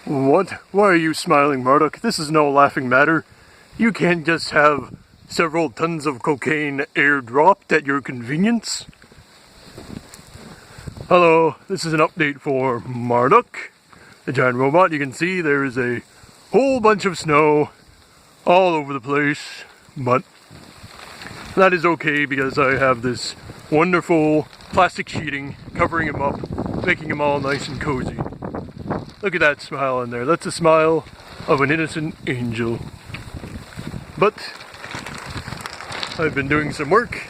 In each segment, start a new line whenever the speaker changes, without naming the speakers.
What? Why are you smiling, Murdoch? This is no laughing matter. You can't just have several tons of cocaine airdropped at your convenience. Hello, this is an update for Marduk, the giant robot. You can see there is a whole bunch of snow all over the place, but that is okay because I have this wonderful plastic sheeting covering him up, making him all nice and cozy. Look at that smile in there. That's a smile of an innocent angel. But I've been doing some work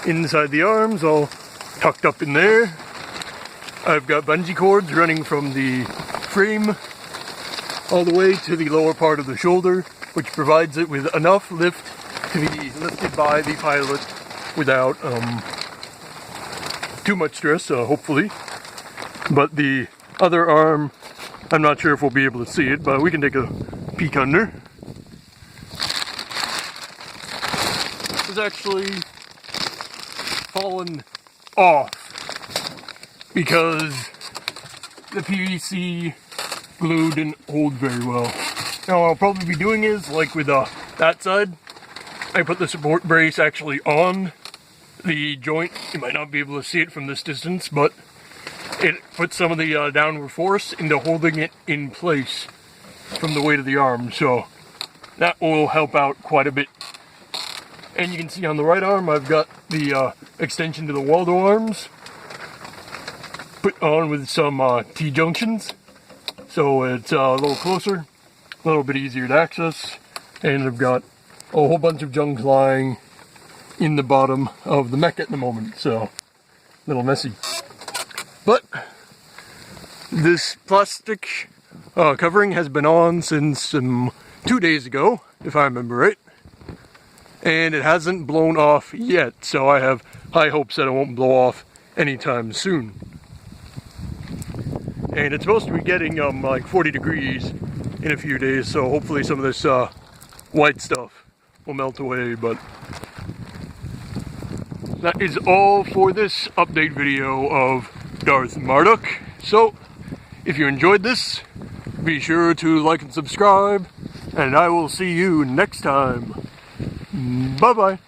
inside the arms, all tucked up in there. I've got bungee cords running from the frame all the way to the lower part of the shoulder, which provides it with enough lift to be lifted by the pilot without too much stress, hopefully. But the other arm, I'm not sure if we'll be able to see it, but we can take a peek under. It's actually fallen off because the PVC glue didn't hold very well. Now what I'll probably be doing is, like with that side, I put the support brace actually on the joint. You might not be able to see it from this distance, but it puts some of the downward force into holding it in place from the weight of the arm, so that will help out quite a bit. And you can see on the right arm I've got the extension to the Waldo arms put on with some T-junctions, so it's a little closer, a little bit easier to access, and I've got a whole bunch of junk lying in the bottom of the mech at the moment, so a little messy. But this plastic covering has been on since 2 days ago, if I remember right. And it hasn't blown off yet, so I have high hopes that it won't blow off anytime soon. And it's supposed to be getting like 40 degrees in a few days, so hopefully some of this white stuff will melt away, but that is all for this update video of Darth Marduk. So, if you enjoyed this, be sure to like and subscribe, and I will see you next time. Bye-bye.